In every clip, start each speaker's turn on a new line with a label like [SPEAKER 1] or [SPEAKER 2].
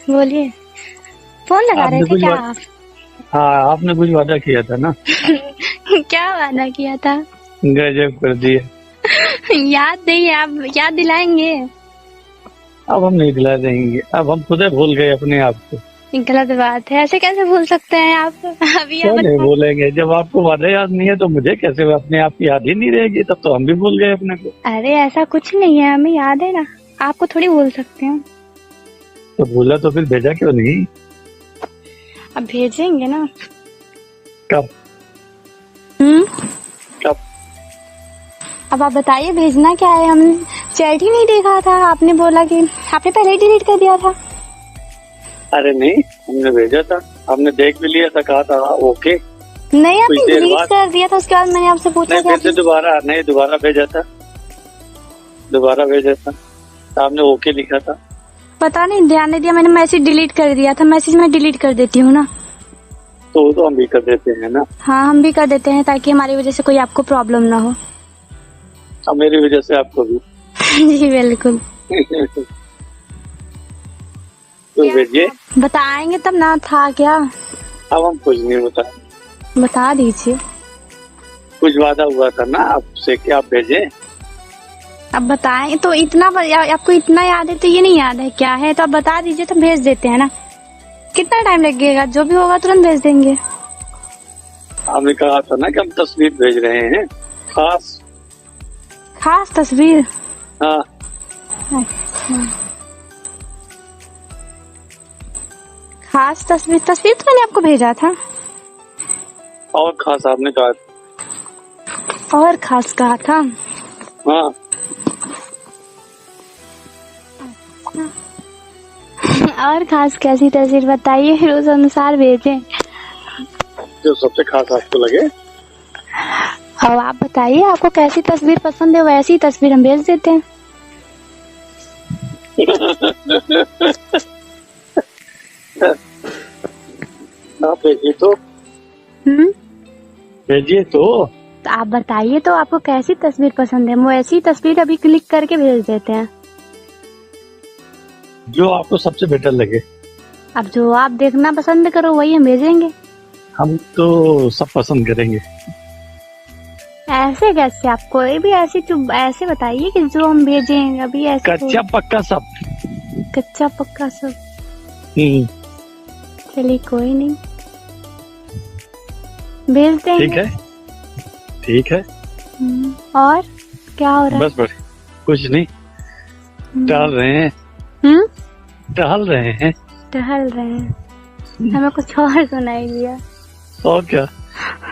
[SPEAKER 1] बोलिए, फोन लगा रहे
[SPEAKER 2] आपने
[SPEAKER 1] थे
[SPEAKER 2] कुछ
[SPEAKER 1] क्या
[SPEAKER 2] वा-
[SPEAKER 1] आप?
[SPEAKER 2] हाँ, आपने कुछ वादा किया था ना।
[SPEAKER 1] क्या वादा किया था?
[SPEAKER 2] गजब कर दिया।
[SPEAKER 1] याद नहीं है, आप याद दिलाएंगे?
[SPEAKER 2] अब हम नहीं दिला देंगे, अब हम खुद ही भूल गए अपने आप को।
[SPEAKER 1] गलत बात है, ऐसे कैसे भूल सकते हैं आप? अभी आप
[SPEAKER 2] क्यों नहीं
[SPEAKER 1] बताएं।
[SPEAKER 2] भूलेंगे? जब आपको वादा याद नहीं है तो मुझे कैसे अपने आप की याद ही नहीं रहेगी? तब तो हम भी भूल गए अपने को।
[SPEAKER 1] अरे ऐसा कुछ नहीं है, हमें याद है ना। आपको थोड़ी भूल सकते हैं।
[SPEAKER 2] तो भूला तो फिर भेजा क्यों नहीं?
[SPEAKER 1] अब भेजेंगे ना।
[SPEAKER 2] कब? कब?
[SPEAKER 1] अब आप बताइए भेजना क्या है? हम चैट ही नहीं देखा था, आपने बोला कि आपने पहले ही डिलीट कर दिया था।
[SPEAKER 2] अरे नहीं, हमने भेजा था, हमने देख भी लिया था, कहा था ओके।
[SPEAKER 1] नहीं, आपने
[SPEAKER 2] कुछ देर
[SPEAKER 1] डिलीट
[SPEAKER 2] बाद
[SPEAKER 1] कर दिया था, उसके बाद मैंने आपसे पूछा
[SPEAKER 2] नहीं,
[SPEAKER 1] कि
[SPEAKER 2] फिर से दोबारा भेजा था, दोबारा भेजा था, आपने ओके लिखा था।
[SPEAKER 1] पता नहीं, ध्यान नहीं दिया मैंने, मैसेज डिलीट कर दिया था। मैसेज मैं डिलीट कर देती हूँ ना।
[SPEAKER 2] तो वो तो हम भी कर देते हैं ना।
[SPEAKER 1] हाँ, हम भी कर देते हैं ताकि हमारी वजह से कोई आपको प्रॉब्लम ना हो।
[SPEAKER 2] अब मेरी वजह से आपको भी।
[SPEAKER 1] जी बिल्कुल।
[SPEAKER 2] तो भेजिए।
[SPEAKER 1] बताएंगे तब ना, था क्या?
[SPEAKER 2] अब हम कुछ नहीं
[SPEAKER 1] बता दीजिए।
[SPEAKER 2] कुछ वादा हुआ था ना आपसे कि आप भेजें।
[SPEAKER 1] अब बताएं तो इतना आपको इतना याद है तो ये नहीं याद है क्या है? तो आप बता दीजिए तो भेज देते हैं ना। कितना टाइम लगेगा? जो भी होगा तुरंत भेज देंगे।
[SPEAKER 2] आपने कहा था ना कि हम तस्वीर भेज रहे हैं,
[SPEAKER 1] खास तस्वीर?
[SPEAKER 2] हाँ।
[SPEAKER 1] अच्छा, खास तस्वीर तो मैंने आपको भेजा था।
[SPEAKER 2] और खास आपने कहा था।
[SPEAKER 1] और खास कहा था?
[SPEAKER 2] हाँ।
[SPEAKER 1] और खास कैसी तस्वीर बताइए, फिर उस अनुसार भेजें।
[SPEAKER 2] जो सबसे खास आपको लगे।
[SPEAKER 1] अब आप बताइए आपको कैसी तस्वीर पसंद है, वैसी तस्वीर हम भेज देते हैं।
[SPEAKER 2] आप भेजिए तो। भेजिए तो
[SPEAKER 1] आप बताइए तो आपको कैसी तस्वीर पसंद है, हम वैसी तस्वीर अभी क्लिक करके भेज देते हैं।
[SPEAKER 2] जो आपको सबसे बेटर लगे।
[SPEAKER 1] अब जो आप देखना पसंद करो वही हम भेजेंगे।
[SPEAKER 2] हम तो सब पसंद करेंगे।
[SPEAKER 1] ऐसे कैसे? आप कोई भी ऐसे बताइए कि जो हम भेजें अभी ऐसे।
[SPEAKER 2] कच्चा पक्का सब।
[SPEAKER 1] कच्चा पक्का सब? चलिए कोई नहीं, भेजते हैं।
[SPEAKER 2] ठीक है, ठीक है।
[SPEAKER 1] और क्या हो रहा है?
[SPEAKER 2] बस कुछ नहीं, टहल रहे हैं। टहल रहे हैं।
[SPEAKER 1] टहल रहे हैं। हमें कुछ और सुनाई दिया।
[SPEAKER 2] और क्या?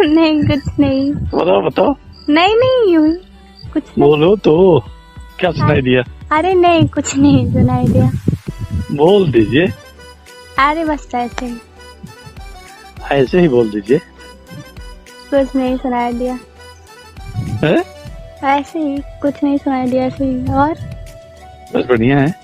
[SPEAKER 1] नहीं कुछ नहीं।
[SPEAKER 2] बताओ।
[SPEAKER 1] नहीं यूं कुछ नहीं।
[SPEAKER 2] बोलो तो, क्या सुनाई दिया?
[SPEAKER 1] अरे नहीं, कुछ नहीं सुनाई दिया।
[SPEAKER 2] बोल दीजिए।
[SPEAKER 1] अरे बस ऐसे ही।
[SPEAKER 2] ऐसे ही बोल दीजिए।
[SPEAKER 1] कुछ नहीं सुनाई दिया।
[SPEAKER 2] है?
[SPEAKER 1] ऐसे ही कुछ नहीं सुनाई दिया, ऐसे ही। और
[SPEAKER 2] बस बढ़िया है।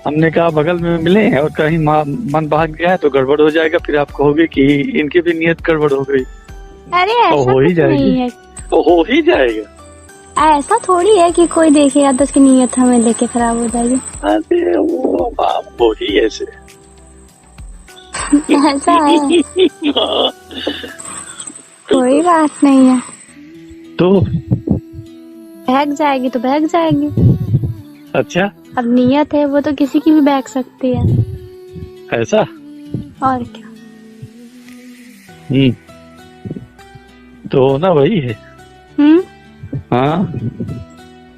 [SPEAKER 2] हमने कहा बगल में मिले हैं और कहीं मन भाग गया है तो गड़बड़ हो जाएगा, फिर आप कहोगे कि इनकी भी नियत गड़बड़ हो गई।
[SPEAKER 1] अरे ऐसा
[SPEAKER 2] हो ही
[SPEAKER 1] कुछ नहीं है।
[SPEAKER 2] तो हो ही जाएगा।
[SPEAKER 1] ऐसा थोड़ी है कि कोई देखेगा तो उसकी नीयत हमें लेके खराब हो जाएगी।
[SPEAKER 2] अरे वो बाप, वो ही ऐसे।
[SPEAKER 1] ऐसा है? कोई बात नहीं है।
[SPEAKER 2] तो
[SPEAKER 1] बहक जाएगी तो बहक जाएगी।
[SPEAKER 2] अच्छा,
[SPEAKER 1] अब नियत है वो तो किसी की भी बहक सकती है।
[SPEAKER 2] ऐसा?
[SPEAKER 1] और क्या।
[SPEAKER 2] तो ना वही है। हाँ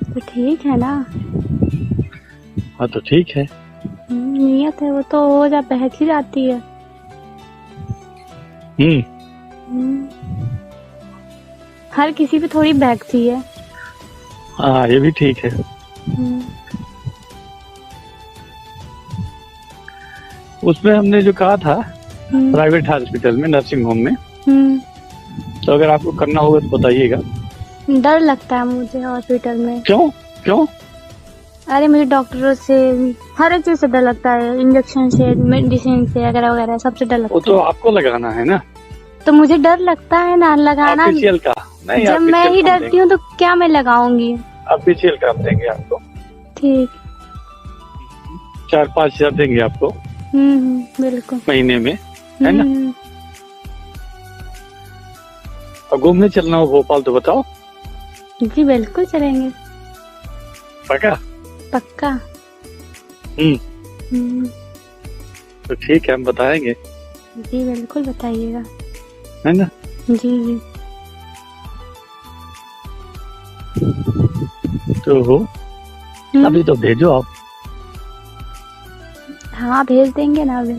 [SPEAKER 1] तो ठीक है ना।
[SPEAKER 2] हाँ तो ठीक है।
[SPEAKER 1] नियत है वो तो हो जा बहक ही जाती है। हर किसी पे थोड़ी बहकती है।
[SPEAKER 2] हाँ ये भी ठीक है। उसमें हमने जो कहा था प्राइवेट हॉस्पिटल में, नर्सिंग होम में, तो अगर आपको करना होगा तो बताइएगा।
[SPEAKER 1] डर लगता है मुझे हॉस्पिटल में।
[SPEAKER 2] क्यों?
[SPEAKER 1] अरे मुझे डॉक्टरों से, हर एक चीज से डर लगता है। इंजेक्शन से, मेडिसिन से, वगैरह वगैरह सबसे डर लगता है।
[SPEAKER 2] वो तो आपको लगाना है ना।
[SPEAKER 1] तो मुझे डर लगता है ना लगाना।
[SPEAKER 2] ऑफिशियल का नहीं,
[SPEAKER 1] जब मैं ही डरती हूँ तो क्या मैं लगाऊंगी?
[SPEAKER 2] ऑफिशियल काम देंगे आपको।
[SPEAKER 1] ठीक।
[SPEAKER 2] 4-5 हजार देंगे आपको
[SPEAKER 1] बिल्कुल।
[SPEAKER 2] महीने में, है ना? और घूमने चलना हो भोपाल तो बताओ।
[SPEAKER 1] जी बिल्कुल चलेंगे।
[SPEAKER 2] पक्का?
[SPEAKER 1] पक्का।
[SPEAKER 2] तो ठीक है, हम बताएंगे।
[SPEAKER 1] जी बिल्कुल बताइएगा।
[SPEAKER 2] है ना?
[SPEAKER 1] जी जी।
[SPEAKER 2] तो अभी तो भेजो आप।
[SPEAKER 1] हाँ भेज देंगे ना अभी।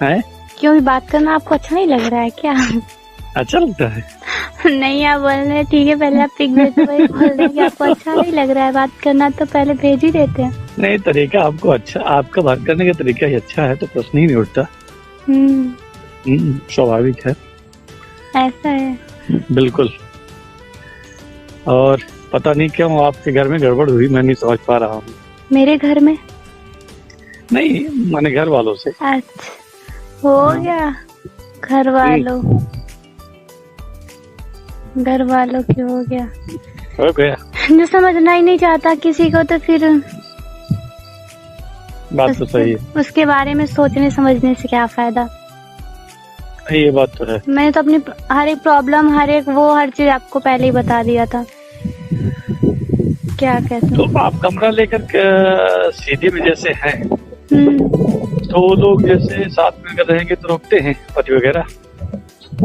[SPEAKER 2] है?
[SPEAKER 1] क्यों, भी बात करना आपको अच्छा नहीं लग रहा है क्या?
[SPEAKER 2] अच्छा लगता है?
[SPEAKER 1] नहीं, आप बोल रहे ठीक है, पहले आप पिक भेज दो, वही बोल रहे कि आपको अच्छा नहीं लग रहा है बात करना, तो पहले भेज ही देते हैं।
[SPEAKER 2] नहीं, तरीका आपको अच्छा, आपका बात करने का तरीका ही अच्छा है, तो प्रश्न ही नहीं उठता। स्वाभाविक है।
[SPEAKER 1] ऐसा है?
[SPEAKER 2] बिल्कुल। और पता नहीं क्यों आपके घर में गड़बड़ हुई, मैं नहीं समझ पा रहा हूँ।
[SPEAKER 1] मेरे घर में?
[SPEAKER 2] नहीं, मैंने घर वालों से।
[SPEAKER 1] अच्छा, हो गया घर वालों की हो गया।
[SPEAKER 2] हो गया?
[SPEAKER 1] जो समझना ही नहीं चाहता किसी को, तो फिर
[SPEAKER 2] बात तो सही है।
[SPEAKER 1] उसके बारे में सोचने समझने से क्या फायदा।
[SPEAKER 2] ये बात तो है।
[SPEAKER 1] मैंने तो अपनी हर एक प्रॉब्लम, हर चीज आपको पहले ही बता दिया था। क्या कहते
[SPEAKER 2] तो आप कमरा लेकर सीधी में जैसे हैं, तो वो लोग जैसे साथ में अगर रहेंगे तो रोकते हैं पति वगैरह?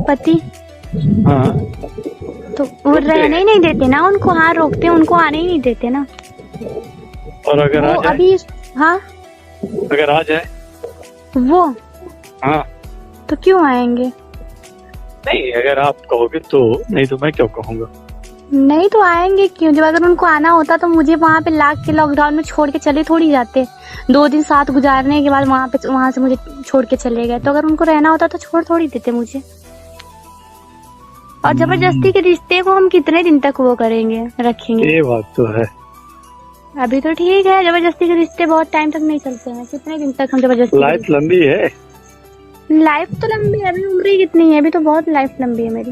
[SPEAKER 1] पति?
[SPEAKER 2] हाँ।
[SPEAKER 1] तो वो रहने ही नहीं देते ना उनको। हाँ रोकते, उनको आने ही नहीं देते ना।
[SPEAKER 2] और अगर आ जाए?
[SPEAKER 1] अभी हाँ,
[SPEAKER 2] अगर आ जाए
[SPEAKER 1] वो,
[SPEAKER 2] हाँ,
[SPEAKER 1] तो क्यों आएंगे?
[SPEAKER 2] नहीं, अगर आप कहोगे तो, नहीं तो मैं क्यों कहूँगा।
[SPEAKER 1] नहीं तो आएंगे क्यों? जब अगर उनको आना होता तो मुझे वहाँ पे लाग के लॉकडाउन में छोड़ के चले थोड़ी जाते। 2 दिन साथ गुजारने के बाद वहाँ से मुझे छोड़ के चले गए। तो अगर उनको रहना होता तो छोड़ थोड़ी देते मुझे। और जबरदस्ती के रिश्ते को हम कितने दिन तक वो करेंगे, रखेंगे?
[SPEAKER 2] ये बात तो है।
[SPEAKER 1] अभी तो ठीक है, जबरदस्ती के रिश्ते बहुत टाइम तक नहीं चलते हैं। कितने दिन तक हम जबरदस्ती?
[SPEAKER 2] लाइफ लंबी है।
[SPEAKER 1] लाइफ तो लंबी है, अभी उम्र ही कितनी है, अभी तो बहुत लाइफ लंबी है मेरी।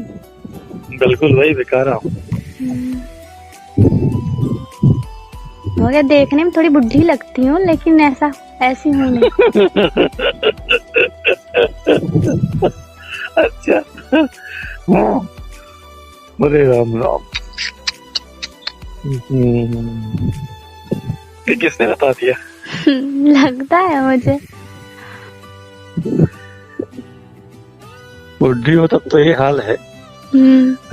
[SPEAKER 2] बिल्कुल वही दिखा रहा हूँ।
[SPEAKER 1] हो गया, देखने में थोड़ी बुढ़ी लगती हूँ, लेकिन ऐसी हूँ नहीं।
[SPEAKER 2] अच्छा। अरे राम राम। ये किसने बता दिया?
[SPEAKER 1] लगता है मुझे।
[SPEAKER 2] बुढ़ी हो तब तो ये हाल है,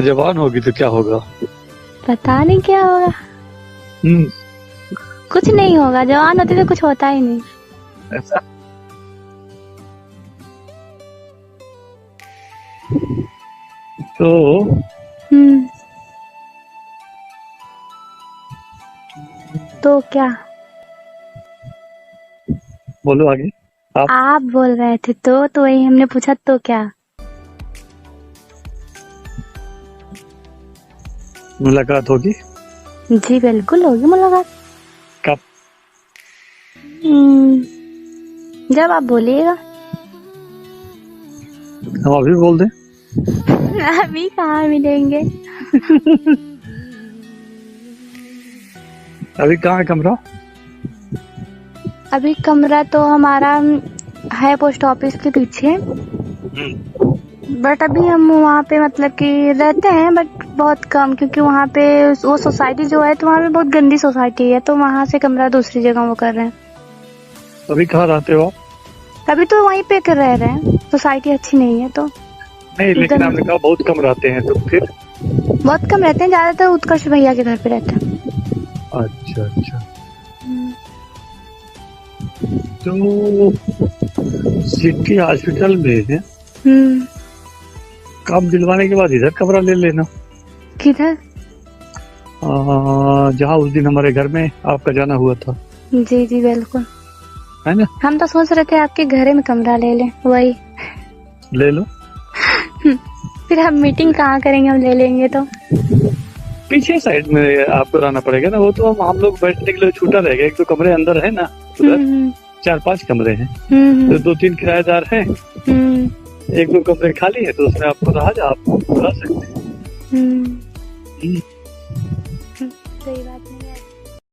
[SPEAKER 2] जवान होगी तो क्या होगा?
[SPEAKER 1] पता नहीं क्या होगा। कुछ नहीं होगा, जवान होते तो कुछ होता ही नहीं।
[SPEAKER 2] ऐसा?
[SPEAKER 1] तो क्या?
[SPEAKER 2] बोलो आगे।
[SPEAKER 1] आप बोल रहे थे तो वही हमने पूछा, तो क्या?
[SPEAKER 2] मुलाकात होगी?
[SPEAKER 1] जी बिल्कुल होगी मुलाकात।
[SPEAKER 2] कब?
[SPEAKER 1] जब आप बोलिएगा।
[SPEAKER 2] हम अभी बोल दें?
[SPEAKER 1] अभी कहाँ मिलेंगे?
[SPEAKER 2] अभी कहाँ है कमरा?
[SPEAKER 1] अभी कमरा तो हमारा है पोस्ट ऑफिस के पीछे। बट अभी हम वहाँ पे मतलब कि रहते हैं, बट बहुत कम, क्योंकि वहाँ पे वो सोसाइटी जो है, तो वहाँ पे बहुत गंदी सोसाइटी है, तो वहाँ से कमरा दूसरी जगह वो कर रहे हैं।
[SPEAKER 2] अभी कहाँ रहते हो?
[SPEAKER 1] अभी तो वहीं पे कर रहे हैं, सोसाइटी अच्छी नहीं है तो।
[SPEAKER 2] नहीं, लेकिन आपने कहा बहुत कम रहते हैं, तो फिर?
[SPEAKER 1] बहुत कम रहते हैं, ज्यादातर उत्कर्ष भैया के घर पे रहते हैं।
[SPEAKER 2] अच्छा अच्छा। तो सिटी हॉस्पिटल में काम दिलवाने के बाद इधर कमरा ले लेना।
[SPEAKER 1] किधर?
[SPEAKER 2] जहाँ उस दिन हमारे घर में आपका जाना हुआ था।
[SPEAKER 1] जी जी बिल्कुल,
[SPEAKER 2] है ना?
[SPEAKER 1] हम तो सोच रहे थे आपके घर में कमरा ले लें, वही
[SPEAKER 2] ले लो।
[SPEAKER 1] फिर हम मीटिंग कहाँ करेंगे, हम ले लेंगे तो?
[SPEAKER 2] पीछे साइड में आपको रहना पड़ेगा ना, वो तो हम लोग बैठने के लिए छूटा रहेगा। एक तो कमरे अंदर है ना, उधर 4-5 कमरे हैं, तो 2-3 किराएदार हैं, 1-2 कमरे खाली है, तो उसमें आपको आप रह सकते हैं।
[SPEAKER 1] सही बात है।